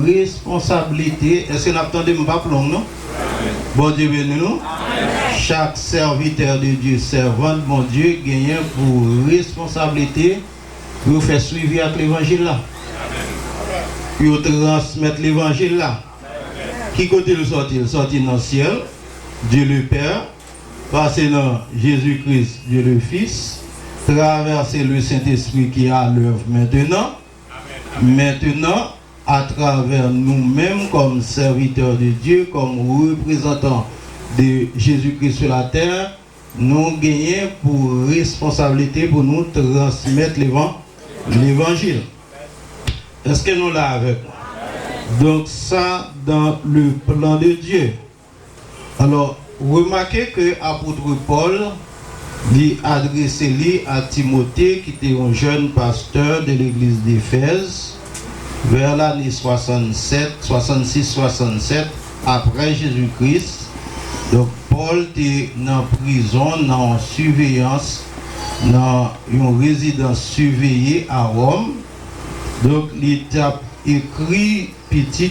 responsabilité. Est-ce que nous attendons pas plomb, non? Bon Dieu béni nous. Chaque serviteur de Dieu, servant de mon Dieu, gagne pour responsabilité pour faire suivi avec l'évangile là. Pour transmettre l'évangile là. Qui côté le sortir? Le sortir dans le ciel, Dieu le Père, passer dans Jésus-Christ, Dieu le Fils, traverser le Saint-Esprit qui est à l'œuvre maintenant. Maintenant, à travers nous-mêmes comme serviteurs de Dieu, comme représentants de Jésus-Christ sur la terre, nous gagnons pour responsabilité pour nous transmettre l'évangile. Est-ce que nous l'avons avec nous? Donc ça, dans le plan de Dieu. Alors, remarquez que l'apôtre Paul lui adressé à Timothée, qui était un jeune pasteur de l'église d'Éphèse, vers l'année 66-67 après Jésus-Christ. Donc Paul était en prison, en surveillance, dans une résidence surveillée à Rome. Donc il a écrit petit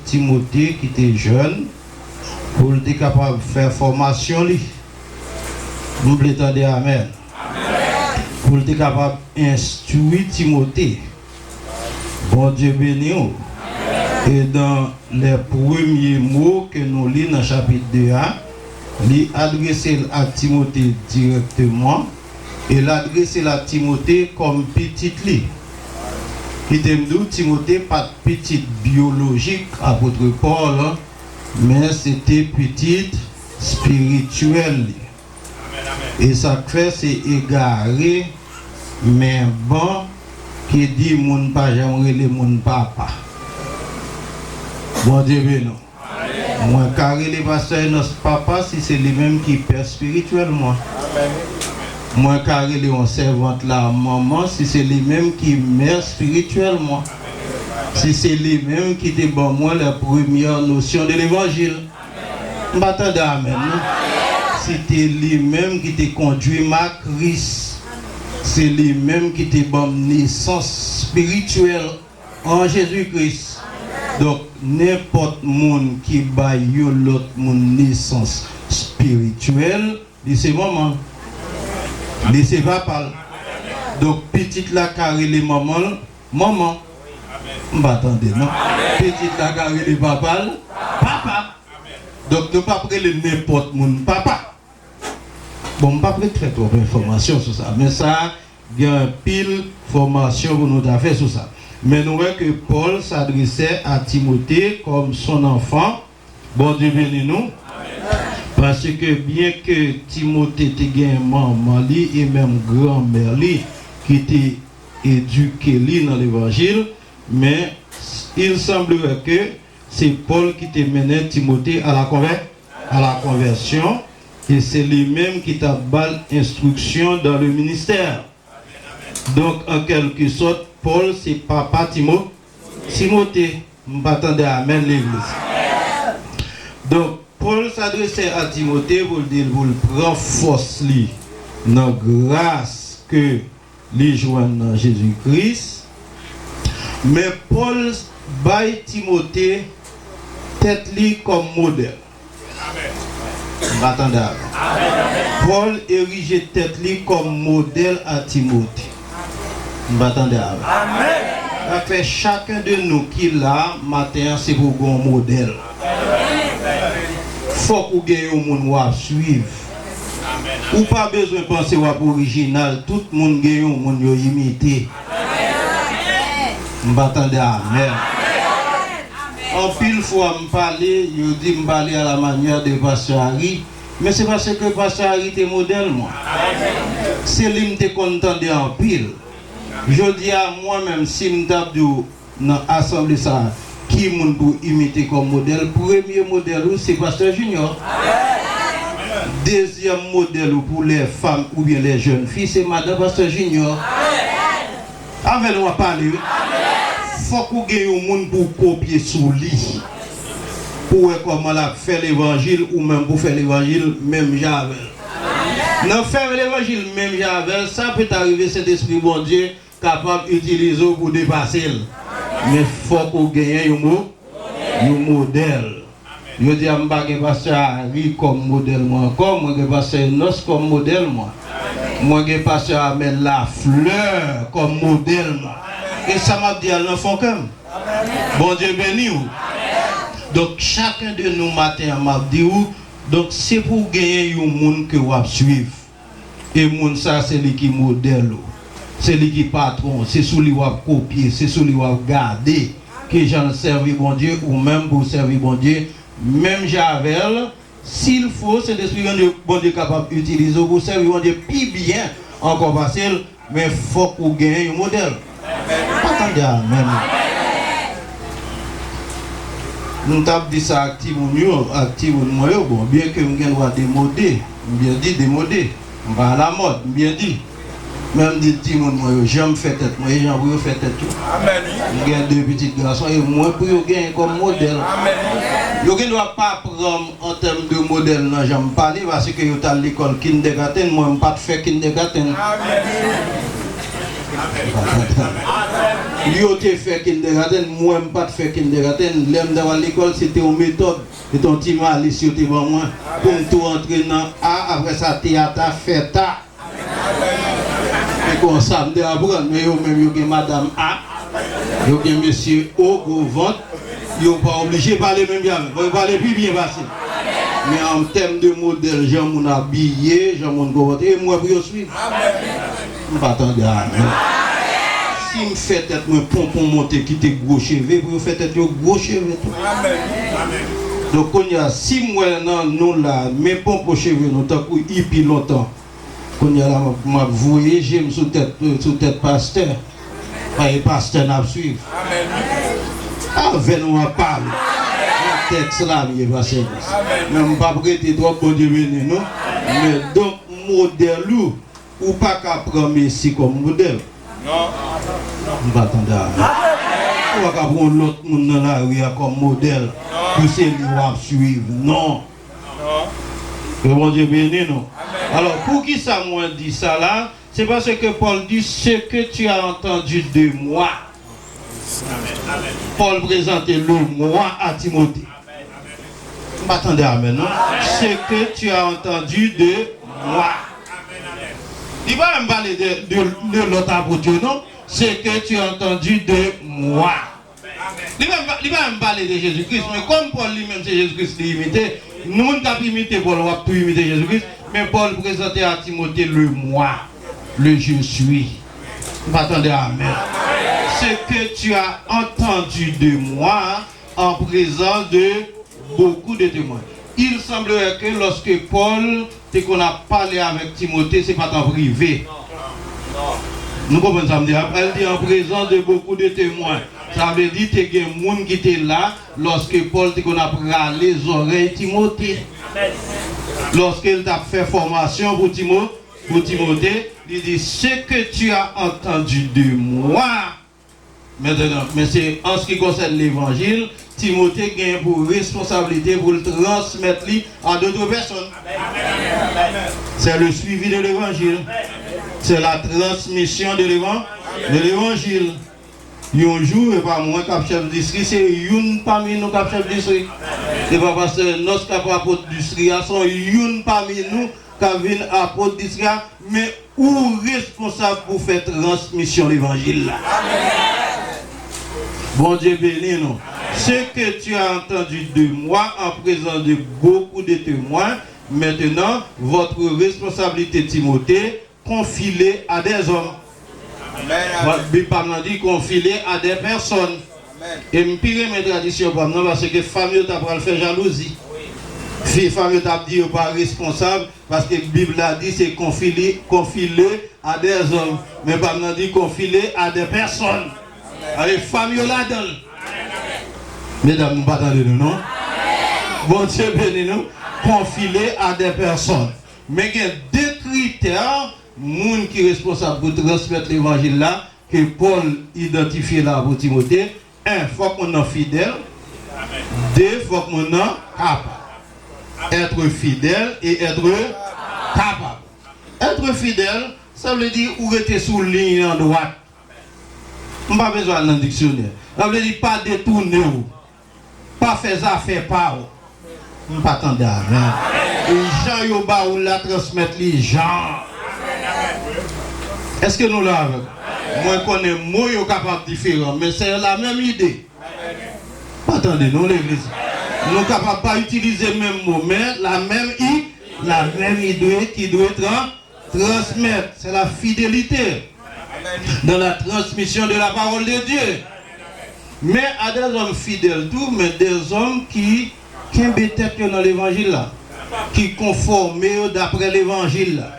Timothée qui était jeune pour être capable de faire formation. Vous pouvez dire Amen. Pour être capable d'instruire Timothée. Bon Dieu béni. Et dans les premiers mots que nous lisons dans le chapitre 2, il adressé à Timothée directement et l'adressé à Timothée comme petit lit. Il dit Timothée pas petit biologique apôtre Paul, mais c'était petit spirituel. Et ça fait c'est égaré, mais bon, qui dit mon pas j'aimerais les mon papa. Bon Dieu béni. Moi carré les pasteurs notre papa si c'est lui-même qui père spirituellement. Moi carré les on servante la maman si c'est lui-même qui mère spirituellement. Si c'est lui-même qui te bon moi la première notion de l'évangile. M'attendez amen. C'était lui-même qui te conduit ma Christ. C'est lui-même qui te bon naissance spirituelle en Jésus-Christ. Donc, n'importe monde qui baille l'autre monde naissance spirituelle, c'est maman. C'est papa. Donc, petite la carré les mamans, maman. M'attendez, non? Petite la carré les papa, papa. Donc, ne pas prendre n'importe monde, papa. Bon, je ne vais pas très trop d'informations sur ça, mais ça, il y a un pile formation pour nous faire sur ça. Mais nous voyons que Paul s'adressait à Timothée comme son enfant. Bon Dieu béni nous. Parce que bien que Timothée était un maman et même grand-mère qui était éduqué dans l'évangile, mais il semblerait que c'est Paul qui te menait Timothée à la conversion. Et c'est lui-même qui t'a balle instruction dans le ministère. Donc, en quelque sorte, Paul, c'est papa Timothée. Je m'attendais à amen l'église. Donc, Paul s'adressait à Timothée pour dire, pour le prendre force, dans la grâce que les joint dans Jésus-Christ. Mais Paul baille Timothée tête comme modèle. Attendez. Paul érige tête comme modèle à Timothée. Attendez. Amen. Fait chacun de nous qui là matin c'est pour un modèle. Faut qu'on gagne au monde à suivre. Ou pas besoin de penser à original, tout le monde gagne au monde imiter. Attendez. Amen. En pile fois me parler, je dis me parler à la manière de Pasteur Harry, mais c'est parce que Pasteur Harry était modèle moi. C'est lui qui était content en pile. Je dis à moi-même si me tape dans l'assemblée ça qui moun pour imiter comme modèle, premier modèle c'est Pasteur Junior. Deuxième modèle pour les femmes ou bien les jeunes filles c'est Madame Pasteur Junior. Avec nous à parler. Faut qu'on gagne un monde pour copier sous lui. Pour voir comment la faire l'évangile ou même pour faire l'évangile même Javel. Non faire l'évangile même Javel, ça peut arriver cet esprit bon Dieu capable d'utiliser pour dépasser. Mais il faut qu'on gagne un modèle. Je dis à M. Pasteur Harry comme modèle, moi encore, moi, Pasteur Nos comme modèle, moi. Moi, Pasteur Amel la fleur comme modèle, moi. Et ça m'a dit à l'enfant comme. Bon Dieu béni. Donc, chacun de nous matin m'a dit, donc c'est pour gagner un monde que vous suivre. Et le monde, ça, c'est lui qui modèle. C'est lui qui patron. C'est celui qui va copier. C'est celui qui va garder. Que j'en servi bon Dieu ou même pour servir bon Dieu. Même Javel, s'il faut, c'est l'esprit de bon Dieu capable d'utiliser pour servir bon Dieu plus bien, encore facile, mais il faut qu'on gagne un modèle. Attendez, amen. Nous avons dit ça activement, bon, bien que nous ayons démodé, bien dit démodé, on va à la mode, bien dit. Même dit tout le monde, j'aime faire tête, moi j'aime pour faire tête tout. Amen. Il y a deux petits garçons et moi pour gagner comme modèle. Amen. Vous ne doit pas prendre en termes de modèle, non, j'aime parler parce que vous êtes à l'école kindergarten, moi je ne pas faire kindergarten. Amen. Vous avez fait kindergarten, moi je ne pas faire kindergarten. L'aime d'avoir l'école, c'était une méthode. C'est un petit malice sur moi pour tout entrer dans A, après ça théâtre, fête. Et qu'on samedi apprendre, mais même vous madame A, vous avez monsieur O, au ventre, vous n'êtes pas obligé de parler même bien, vous parlez plus bien passé. Mais en termes de modèle, j'ai mon habillé, j'ai mon comportement, et moi, pour suivre. Je ne m'attends pas. Si je fais tête, mon pompon monter qui était gros cheveux, pour faire tête, gros cheveux. Donc, si moi, nous là, mes pompons cheveux, nous avons hippie longtemps. Quand il y a la voyé, j'aime sous tête pasteur. Pas les pasteurs n'a suivre. Avec nous on parle. Le texte là, il est passé. Même pas prêter trop bon Dieu béni, non? Mais donc, modèle ou pas qu'à prendre ici comme modèle. Non. On va attendre. On va prendre l'autre monde dans la rue comme modèle. Pour celui qui va suivre. Non. Que bon Dieu béni, non? Alors, pour qui ça m'a dit ça là? C'est parce que Paul dit ce que tu as entendu de moi. Amen. Paul présentait le moi à Timothée. M'attendez, amen, non? Ce que tu as entendu de moi. Il va me parler de l'autre apôtre, non? Ce que tu as entendu de moi. Il va me parler de Jésus-Christ, mais comme Paul lui-même, c'est Jésus-Christ qui imité, nous ne pouvons pas imiter Paul, on va tout imiter Jésus-Christ. Mais Paul présentait à Timothée le moi, le je suis. Attendez, amen. Ce que tu as entendu de moi en présence de beaucoup de témoins. Il semblerait que lorsque Paul, dès qu'on a parlé avec Timothée, ce n'est pas en privé. Nous comprenons ça. Après, elle dit en présence de beaucoup de témoins. Ça veut dire qu'il y a des gens qui étaient là lorsque Paul, dès qu'on a parlé les oreilles de Timothée. Lorsqu'il t'a fait formation pour Timothée, il dit ce que tu as entendu de moi. Maintenant, mais c'est en ce qui concerne l'évangile, Timothée gagne pour responsabilité pour le transmettre à d'autres personnes. C'est le suivi de l'évangile. C'est la transmission de l'évangile. Un jour, et pas moi, cap chef district, c'est une parmi nous, cap chef district. C'est pas parce que notre cap apôtre district, sont une parmi nous, qui viennent apôtre district, mais ou responsable pour faire transmission de l'évangile. Bon Dieu béni nous. Ce que tu as entendu de moi en présence de beaucoup de témoins, maintenant, votre responsabilité, Timothée, confie-les à des hommes. La Bible dit confie-les à des personnes. Et je pire mes traditions parce que les femmes ont fait jalousie. Les femmes ont dit pas responsable parce que la Bible a dit c'est confie-les à des hommes. Mais pas dit confie-les à des personnes. Les femmes sont là-dedans. Mesdames, nous ne pas nous, non? Bon Dieu béni nous, confie-les à des personnes. Mais il y a deux critères, monde qui est responsable pour transmettre l'évangile là, que Paul identifie là pour Timothée. Un, il faut qu'on soit fidèle. Deux, il faut qu'on soit capable. Être fidèle et être capable. Être fidèle, ça veut dire où était sous ligne en droite. On n'a pas besoin d'un dictionnaire. Ça veut dire pas détourner, pas faire affaire par vous. Pas attendre. Les gens, ils ont la transmettre les gens. Est-ce que nous l'avons? Moi, je connais moi, je suis capable de différent, mais c'est la même idée. Attendez, nous l'église. Nous ne sommes capables pas utiliser le même mot, mais la même idée qui doit transmettre. C'est la fidélité dans la transmission de la parole de Dieu. Mais à des hommes fidèles tout, mais des hommes qui ont tête dans l'évangile là, qui conforment d'après l'évangile là,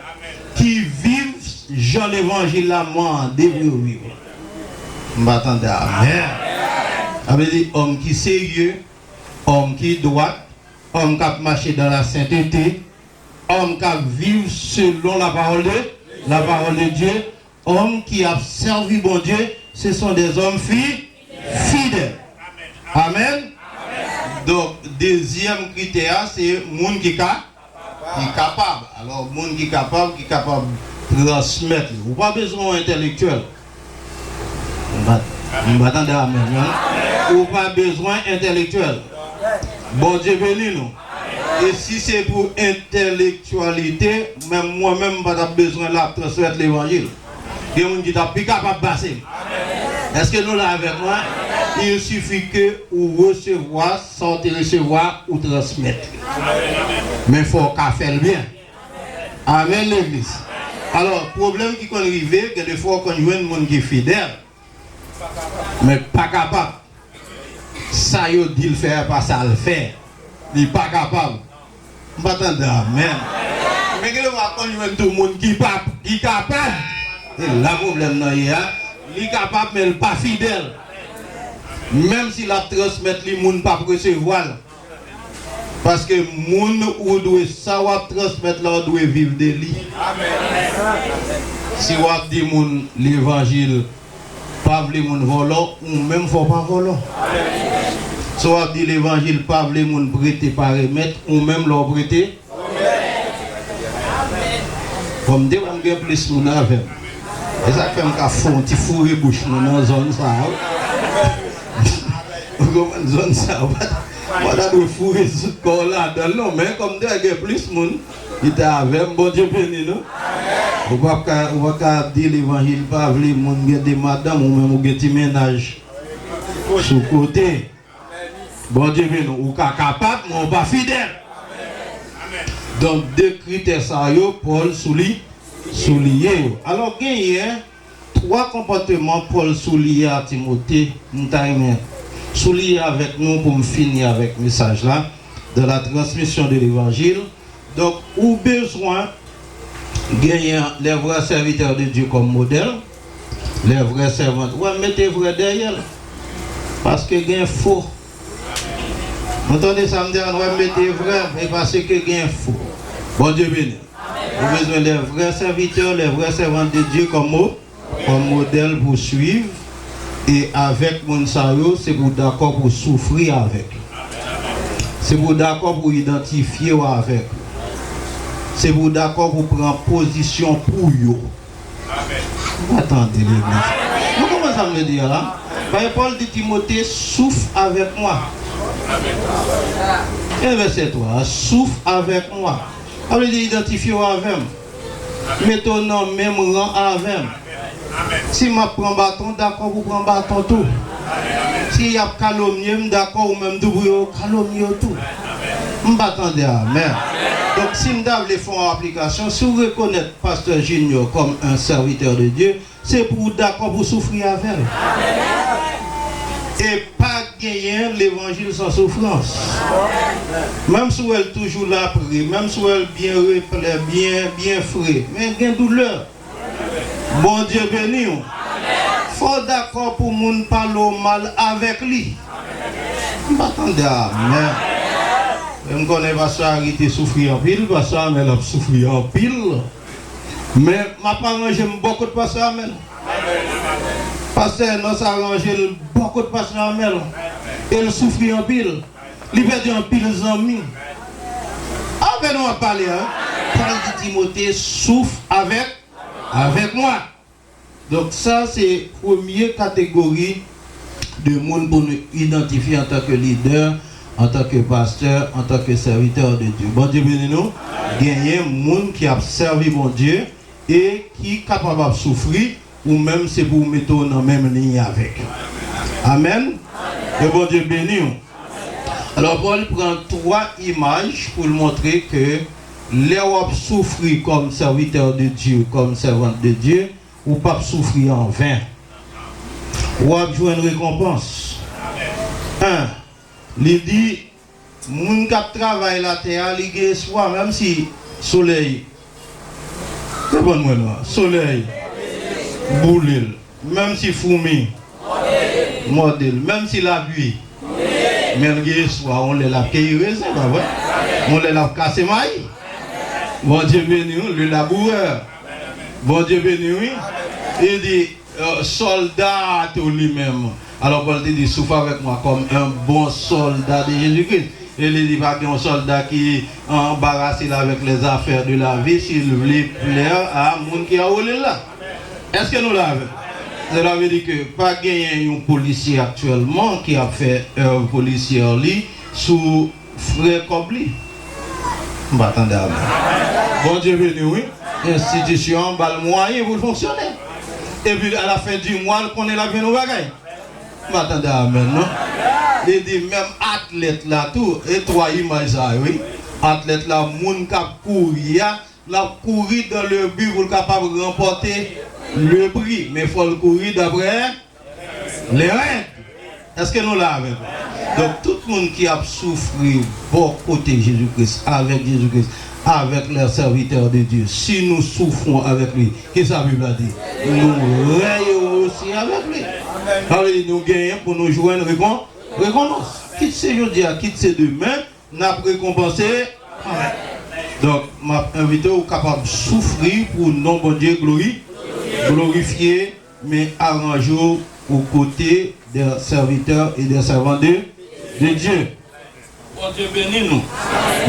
qui vivent Jean l'évangile là, moi, début vivre. Je m'attendais à Amen. Avec des hommes qui sérieux, hommes qui droit, hommes qui marchent dans la sainteté, hommes qui vivent selon la parole de Dieu, hommes qui ont servi bon Dieu, ce sont des hommes fidèles. Amen. Donc, deuxième critère, c'est le monde qui est capable. Alors, le monde qui est capable de transmettre. Vous n'avez pas besoin d'intellectuel. Vous m'attendez à Amen. Vous n'avez pas besoin d'intellectuel. Bon Dieu béni nous. Et si c'est pour intellectualité, même moi-même, je n'ai pas besoin de transmettre l'évangile. Il y a des gens qui sont plus capables de passer. Est-ce que nous l'avons avec moi? Il suffit que vous recevoir, sans te recevoir ou transmettre. Mais il faut qu'à faire le bien. Amen l'église. Alors, le problème qui est arrivé, c'est que des fois, quand il y a des gens qui sont fidèles, mais pas capable. Ça, il dit le faire, pas ça le faire. Il n'est pas capable. Je ne m'attends pas. Amen. Mais quand il y a tout le monde qui est capable, et là, le problème, il est capable, mais il n'est pas fidèle. Même si la transmettre, les gens ne peuvent pas recevoir. Parce que les gens qui doivent savoir transmettre, ils doivent vivre de lui. Si vous dites l'évangile, pas les gens volant, ou même il ne faut pas voler. Si vous dites l'évangile, pas les gens prêter par remettre, ou même leur prêter. Comme dit, on a plus de monde avec. Et ça fait un fond, un petit fourré bouche dans la zone. Une zone ça. Voilà le fourré sous le corps là. Non, mais comme il y a plus de monde, il est avec bon Dieu béni. On ne va pas dire l'évangile, pas les gens qui ont des madames ou même des petits ménages sous côté. Bon Dieu béni, ou capable, mais on pas fidèle. Donc, deux critères, ça, Paul souligne. Alors, il y a trois comportements Paul souligne à Timothée. Souligne avec nous pour me finir avec le message là de la transmission de l'évangile. Donc, ou besoin gagner les vrais serviteurs de Dieu comme modèle, les vrais servants. Ouais, mettez vrai derrière. Parce que gain faux. Vous entendez ça me dire, ouais, mettez vrai, mais parce que gain faux. Bon Dieu béni. Vous avez besoin des vrais serviteurs, les vrais servants de Dieu comme modèle pour suivre. Et avec mon sario, c'est pour d'accord pour souffrir avec. C'est pour d'accord pour identifier avec. C'est pour d'accord pour prendre position pour eux. Attendez l'église. Vous comment ça me dire là? Paul dit Timothée, souffre avec moi. Et verset 3, souffre avec moi. On veut dire identifier avec. Mettons dans même rang avec. Si je prends bâton, d'accord, vous prenez bâton tout. Si il y a calomnier, d'accord, ou même double calomnier tout. Je m'attendais à Amen. Donc si nous avons les fonds en application, si vous reconnaissez Pasteur Junior comme un serviteur de Dieu, c'est pour d'accord pour souffrir avec. Et pas gagner l'évangile sans souffrance. Même si elle est toujours là, même si elle est bien replée, bien frais, mais il y a douleur. Bon Dieu béni. Il faut d'accord pour moun parler mal avec lui. Je m'attendais à Amen. Je ne connais pas ça, arrêter souffrir en pile, parce que ça, elle a souffert en pile. Mais ma parole, j'aime beaucoup de passer Amen. Parce que nous arrangé beaucoup de passer Amen. Elle souffre en pile. Il perd en pile les amis. Ah ben on va parler. Paul dit Timothée souffre avec moi. Donc ça c'est la première catégorie de monde pour nous identifier en tant que leader, en tant que pasteur, en tant que serviteur de Dieu. Bon Dieu béni nous, gagner monde qui a servi mon Dieu et qui est capable de souffrir, ou même c'est pour mettre dans la même ligne avec. Amen. Et bon Dieu béni nous. Alors Paul prend 3 images pour montrer que l'Europe souffrit comme serviteur de Dieu, comme servante de Dieu, ou pas souffrir en vain. Ou a joué une récompense. 1. Il dit, moun kap travail la terre, il gagne espoir, même si soleil, c'est bon moi là, soleil, boulil, même si fourmi, modèle, même si la pluie, mais il gagne espoir, on les l'a cueilli, c'est pas vrai? On les l'a cassé maïs. Bon Dieu béni, le laboureur. Bon Dieu béni, oui. Il dit, soldat tout lui-même. Alors Paul dit, souffre avec moi comme un bon soldat de Jésus-Christ. Il dit pas qu'un soldat qui est embarrassé avec les affaires de la vie, s'il voulait plaire à un monde qui a roulé là. Est-ce que nous l'avons? Cela veut dire que pas gagner un policier actuellement qui a fait un policier sous frais comme lui. Attendez à moi. Bon Dieu béni, oui. Institution, le moyen pour fonctionner. Et puis à la fin du mois, on connaît la vie nos bagailles. Attendez à moi, non? Il dit même athlète là tout, et 3 images ça, oui. Athlète là, moun kap courir, la courir dans le but pour capable de remporter le prix. Mais il faut le courir d'après les règles. Est-ce que nous l'avons? Donc tout le monde qui a souffert pour côté Jésus-Christ, avec Jésus-Christ, avec les serviteurs de Dieu, si nous souffrons avec lui, qu'est-ce que la Bible a dit? Nous rayons aussi avec lui. Alors nous gagnons pour nous jouer une récompense. Quitte ce jeudi, quitte ce demain, nous avons récompensé. Donc, je m'invite aux capables de souffrir pour non bon Dieu glorifier, mais arranger aux côtés des serviteurs et des servants de Dieu. Bon Dieu bénis nous.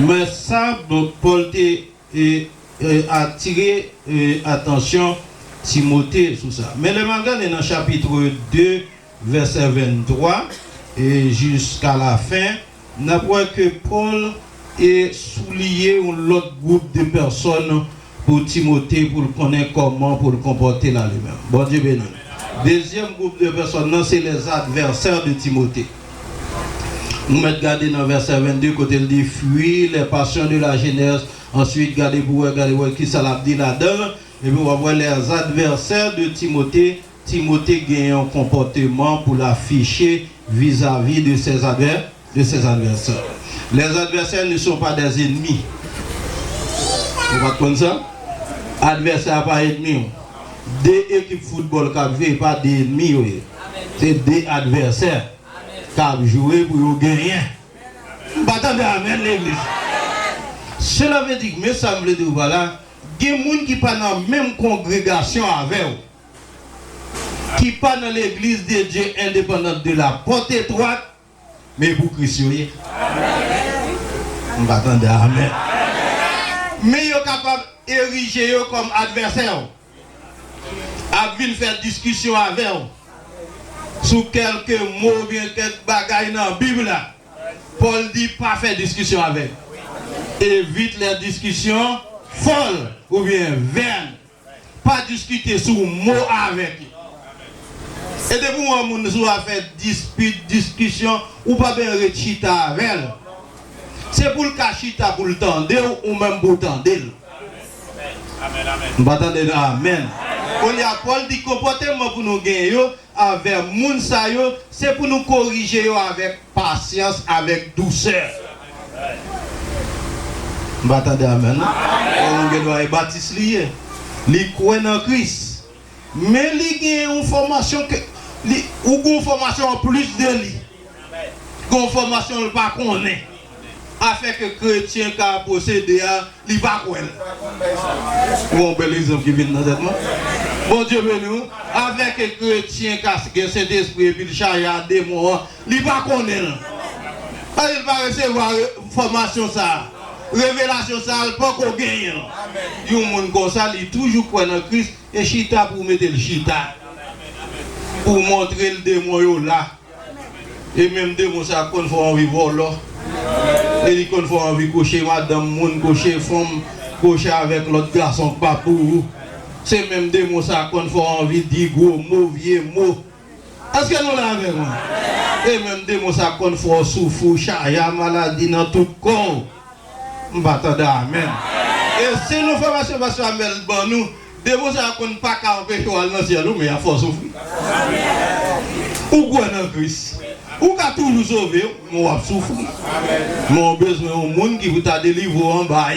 Mais ça, Paul a attiré attention Timothée sur ça. Mais le mangan est dans le chapitre 2, verset 23, et jusqu'à la fin, on voit que Paul est souligné un autre groupe de personnes pour Timothée, pour le connaître comment, pour le comporter là lui-même. Bon Dieu béni. Deuxième groupe de personnes, c'est les adversaires de Timothée. Nous mettons garder dans le verset 22, côté il dit fuir les passions de la jeunesse. Ensuite, regardez pour voir qui ça l'a dit là-dedans. Et puis on va voir les adversaires de Timothée. Timothée gagne un comportement pour l'afficher vis-à-vis de ses adversaires. Les adversaires ne sont pas des ennemis. Vous voyez comme ça? Adversaires pas ennemis. Des équipes de football qui ne sont pas des ennemis. C'est des adversaires qui ont joué pour gagner. Attendez, amen l'église. Cela veut dire, mais ça veut dire, voilà, il y a des gens qui ne sont pas dans la même congrégation avec vous, qui ne sont pas dans l'église de Dieu indépendante de la porte étroite, mais pour Christ. Attendez, amen. Mais ils sont capables d'ériger comme adversaires. À venir faire discussion avec vous sur quelques mots, bien quelques bagailles dans la Bible. Paul dit pas faire discussion avec. Évite les discussions folles ou bien vaines. Pas discuter sur mots avec. Et depuis moi, on a fait dispute, discussion ou pas bien rechita avec. C'est pour le cachita pour le tendre ou même pour le tendre. Amen. Amen. On y a Paul dit comportement pour nous gagner avec moun sa yo, c'est pour nous corriger avec patience, avec douceur. Attendez, amen. On doit être baptisé lié. Li croit en Christ. Mais li gagne une formation ou une formation en plus de lui. Une formation le pas connaît. Afin que chrétien qui a possédé, il ne va pas. Bon, bel exemple qui vient dans cette main. Bon Dieu béni, avec un chrétien qui a cet esprit et puis le chaya démon, il ne va pas connaître. Il va recevoir formation ça. Révélation ça, il ne peut pas gagner. Il y a un monde comme ça, il toujours croit en Christ et chita pour mettre le chita. Pour montrer le démon là. Et même des mots ça qu'on fait envie voler. Et qu'on fait envie coucher madame moun, coucher femme, coucher avec l'autre garçon pas pour. C'est même des mots ça qu'on fait envie dire gros mots, vieux mots. Est-ce que nous l'avons avec moi? Et même des mots ça qu'on fait souffrir, chaya, maladie dans tout corps. M'attendons amen. Et si nous faisons pasteur Amel bon nous, des mots ça qu'on pas qu'à empêcher dans le ciel mais il faut souffrir. Ou quoi dans Christ? Ou qu'à toujours sauver, on va souffrir. Mon besoin au monde qui vous a délivré en bas.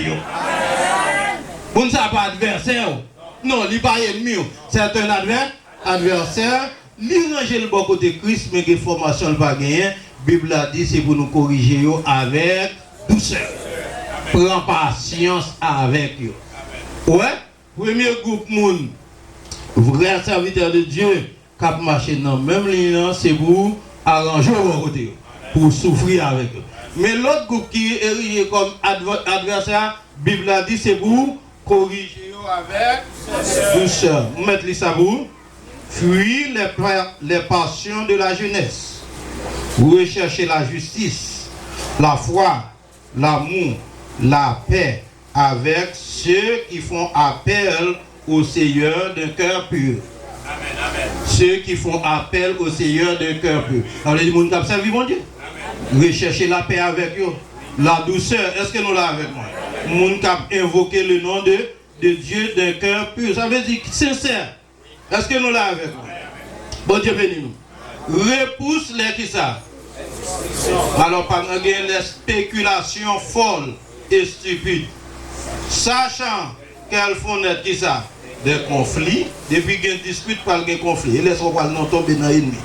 Vous ne savez pas adversaire. Non, il n'est pas ennemi. C'est un adversaire. Il range le bon côté Christ, mais que formation ne pas gagner. La Bible a dit c'est pour nous corriger avec douceur. Prends patience avec eux. Ouais, premier groupe monde, vrai serviteur de Dieu, qui marché dans la même ligne, c'est pour arranger au côté, pour souffrir avec eux. Mais l'autre groupe qui est érigé comme adversaire, la Bible a dit c'est pour corriger avec douceur. Vous mettez ça pour fuir les passions de la jeunesse. Vous recherchez la justice, la foi, l'amour, la paix avec ceux qui font appel au Seigneur d'un cœur pur. Amen, amen. Ceux qui font appel au Seigneur d'un cœur pur. Alors les gens qui servent mon Dieu. Recherchez la paix avec eux. La douceur, est-ce que nous l'avons avec moi? Les gens qui invoqué le nom de Dieu d'un cœur pur. Ça veut dire sincère. Est-ce que nous l'avons avec moi? Bon Dieu bénis nous. Repousse les qui ça. Alors par exemple, les spéculations folles et stupides. Sachant qu'elles font naître qui ça? Des conflits. Depuis qu'il y a une dispute, par des conflits. Et laisse-moi pas non tomber dans l'ennemi.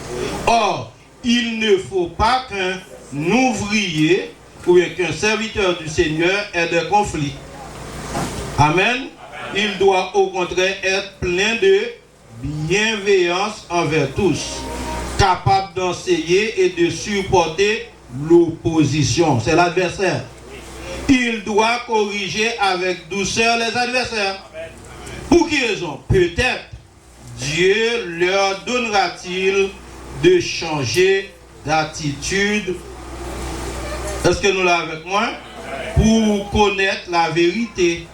Or, il ne faut pas qu'un ouvrier ou qu'un serviteur du Seigneur ait des conflits. Amen. Il doit au contraire être plein de bienveillance envers tous, capable d'enseigner et de supporter l'opposition. C'est l'adversaire. Il doit corriger avec douceur les adversaires. Pour quelle raison? Peut-être Dieu leur donnera-t-il de changer d'attitude. Est-ce que nous l'avons avec moi? Pour connaître la vérité.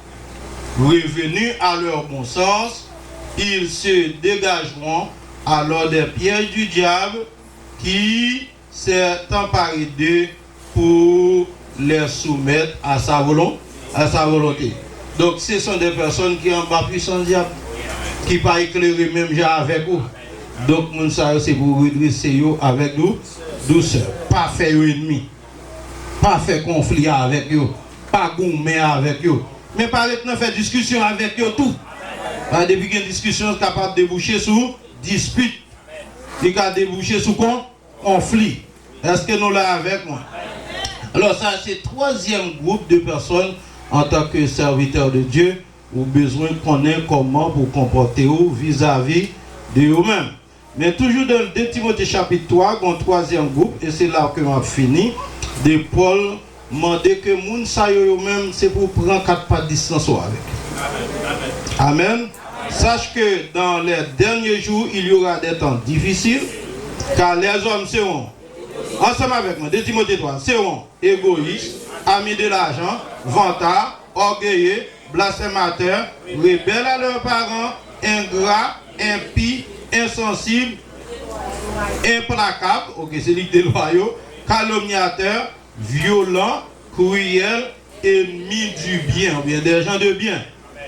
Revenus à leur bon sens, ils se dégageront alors des pièges du diable qui s'est emparé d'eux pour les soumettre à sa volonté. Donc ce sont des personnes qui ont pas puissance diable, qui pas éclairé même déjà avec vous. Donc nous savons c'est pour redresser avec nous douceur, pas faire ennemi, pas faire conflit avec eux, pas gommer avec eux, mais pas maintenant faire discussion avec eux tout. Depuis qu'une discussion est capable de déboucher sur dispute, il a débouché sur conflit. Est-ce que nous l'avons avec moi? Alors ça c'est le troisième groupe de personnes en tant que serviteur de Dieu, ou besoin de connaître comment vous comporter vis-à-vis de vous-même. Mais toujours dans le 2 Timothée chapitre 3, un troisième groupe, et c'est là que on a fini, de Paul demandait que moun sa yo même c'est pour prendre 4 pas de distance avec. Amen. Sache que dans les derniers jours, il y aura des temps difficiles, car les hommes seront, ensemble avec moi, 2 Timothée 3, seront égoïstes, amis de l'argent, vantards, orgueilleux, blasphémateurs, rebelles à leurs parents, ingrats, impies, insensibles, implacables, ok, c'est l'idée déloyaux, calomniateurs, violents, cruels, ennemis du bien, ou bien des gens de bien,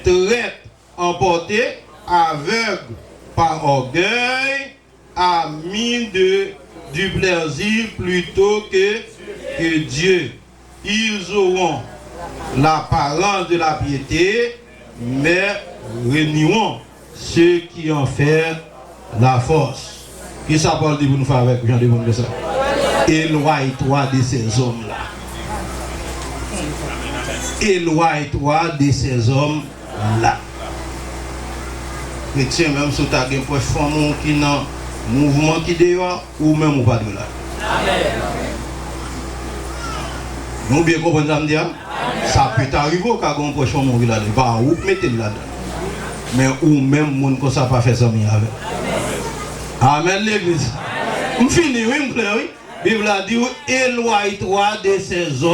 traîtres, emportés, aveugles par orgueil, amis du plaisir plutôt que Dieu. Ils auront l'apparence de la piété, mais renieront ceux qui en font la force. Qui ça parle de nous faire avec Jean de Bon ça? Éloigne-toi de ces hommes-là. Éloigne-toi de ces hommes-là. Chrétien, même si tu as un point femme qui n'a mouvement qui dehors, ou même ou pas de là. Nous bien comprenons ça me dire? Ça peut t'arriver quand on peut changer mon village là-dedans. Ou mettez là-dedans. Mais ou même mon qu'on ça pas faire ça avec. Amen l'église. On finit oui, oui. Bible a dit éloigne-toi de ces hommes.